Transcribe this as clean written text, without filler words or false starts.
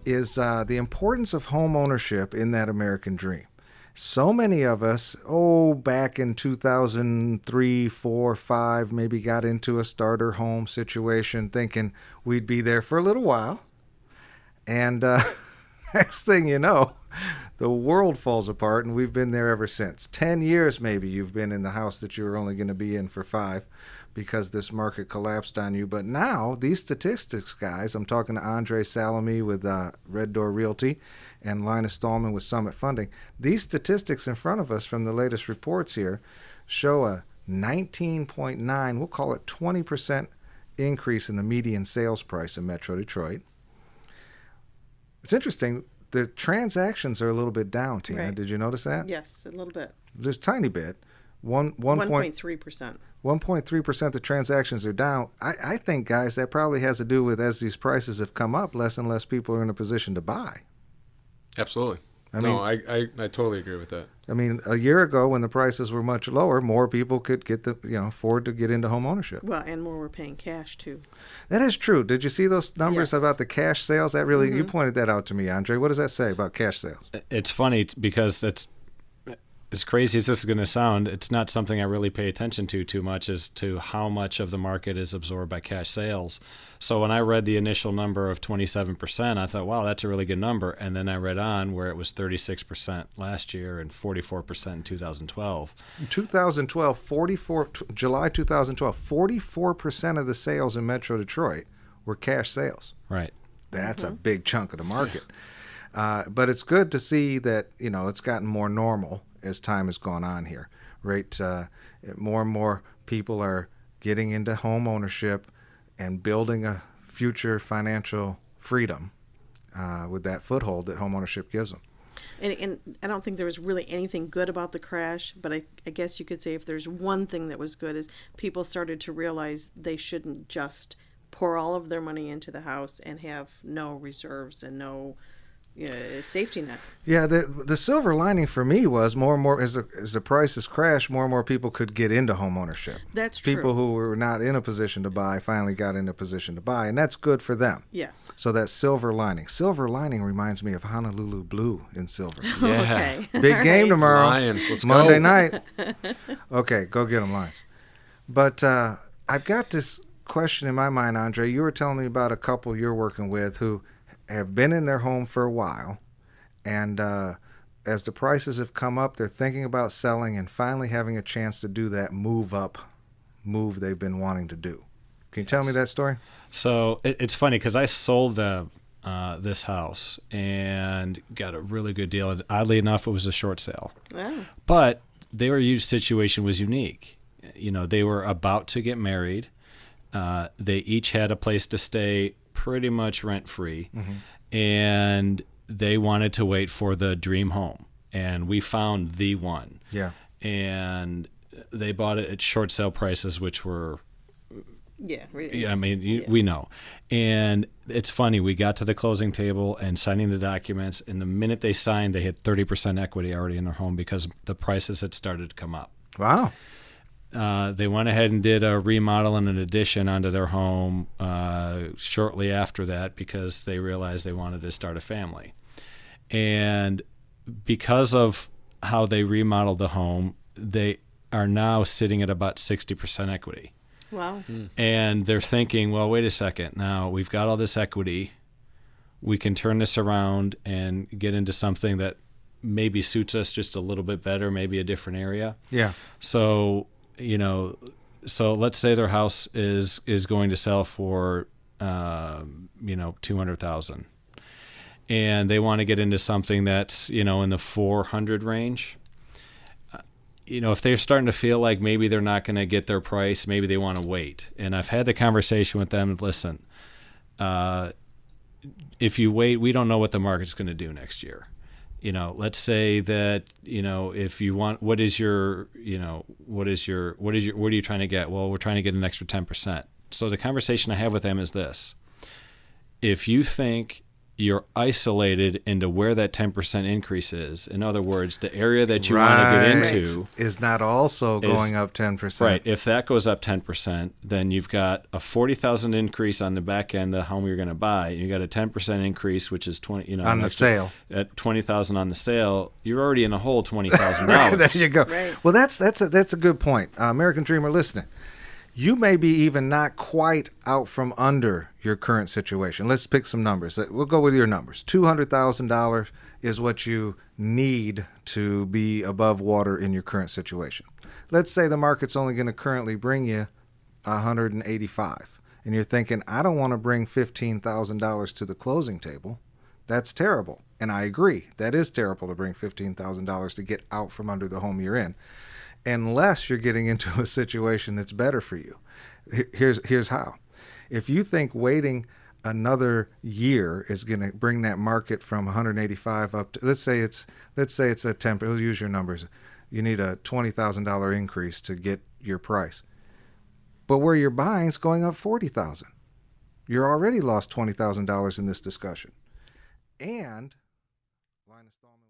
is the importance of home ownership in that American dream. So many of us, back in 2003, 4, 5, maybe got into a starter home situation thinking we'd be there for a little while. And next thing you know, the world falls apart, and we've been there ever since. 10 years maybe you've been in the house that you were only going to be in for 5 because this market collapsed on you. But now, these statistics, guys, I'm talking to Andre Salome with Red Door Realty and Linus Thalman with Summit Funding. These statistics in front of us from the latest reports here show a 19.9, we'll call it 20% increase in the median sales price in Metro Detroit. It's interesting. The transactions are a little bit down, Tina. Right. Did you notice that? Yes, a little bit. Just a tiny bit. 1.3%. 1.3% the transactions are down. I think, guys, that probably has to do with, as these prices have come up, less and less people are in a position to buy. Absolutely. I totally agree with that. I mean, a year ago when the prices were much lower, more people could afford to get into home ownership. Well, and more were paying cash too. That is true. Did you see those numbers Yes. about the cash sales? That really, you pointed that out to me, Andre. What does that say about cash sales? It's funny because it's as crazy as this is going to sound, it's not something I really pay attention to too much as to how much of the market is absorbed by cash sales. So when I read the initial number of 27%, I thought, wow, that's a really good number. And then I read on where it was 36% last year and 44% in 2012. In 2012, July 2012, 44% of the sales in Metro Detroit were cash sales. Right. That's a big chunk of the market. But it's good to see that, it's gotten more normal as time has gone on here, right? More and more people are getting into home ownership and building a future financial freedom with that foothold that home ownership gives them. And I don't think there was really anything good about the crash, but I guess you could say if there's one thing that was good is people started to realize they shouldn't just pour all of their money into the house and have no reserves and no safety net. Yeah, the silver lining for me was more and more, as the prices crashed, more and more people could get into home ownership. That's true. People who were not in a position to buy finally got in a position to buy, and that's good for them. Yes. So that's silver lining. Silver lining reminds me of Honolulu Blue in silver. Yeah. Okay. Big All game right. tomorrow. Lions, let's Monday go. night. Okay, go get them, Lions. But I've got this question in my mind, Andre. You were telling me about a couple you're working with who have been in their home for a while, and as the prices have come up, they're thinking about selling and finally having a chance to do that move they've been wanting to do. Can you tell me that story? So it's funny because I sold this house and got a really good deal. And oddly enough, it was a short sale. Oh. But their situation was unique. They were about to get married. They each had a place to stay pretty much rent-free. And they wanted to wait for the dream home. And we found the one. Yeah. And they bought it at short sale prices, which were... Yeah. we know. And it's funny, we got to the closing table and signing the documents, and the minute they signed, they had 30% equity already in their home because the prices had started to come up. Wow. They went ahead and did a remodel and an addition onto their home shortly after that because they realized they wanted to start a family. And because of how they remodeled the home, they are now sitting at about 60% equity. Wow. And they're thinking, well, wait a second. Now we've got all this equity. We can turn this around and get into something that maybe suits us just a little bit better, maybe a different area. Yeah. So, so let's say their house is going to sell for, $200,000. And they want to get into something that's, in the 400 range. If they're starting to feel like maybe they're not going to get their price, maybe they want to wait. And I've had the conversation with them. Listen, if you wait, we don't know what the market's going to do next year. Let's say that, if you want, what are you trying to get? Well, we're trying to get an extra 10%. So the conversation I have with them is this: if you think you're isolated into where that 10% increase is. In other words, the area that you want to get into is not also going up 10%. Right. If that goes up 10%, then you've got a 40,000 increase on the back end of the home you're going to buy. You got a 10% increase, which is 20. On the sale. At 20,000 on the sale, you're already in a hole $20,000. Right, there you go. Right. Well, that's a good point. American Dreamer listening. You may be even not quite out from under your current situation. Let's pick some numbers. We'll go with your numbers. $200,000 is what you need to be above water in your current situation. Let's say the market's only going to currently bring you 185, and you're thinking, I don't want to bring $15,000 to the closing table. That's terrible. And I agree. That is terrible to bring $15,000 to get out from under the home you're in, unless you're getting into a situation that's better for you. Here's how. If you think waiting another year is going to bring that market from 185 up to, let's say it's a 10, we'll use your numbers. You need a $20,000 increase to get your price. But where you're buying is going up $40,000. You're already lost $20,000 in this discussion. And Linus Thalman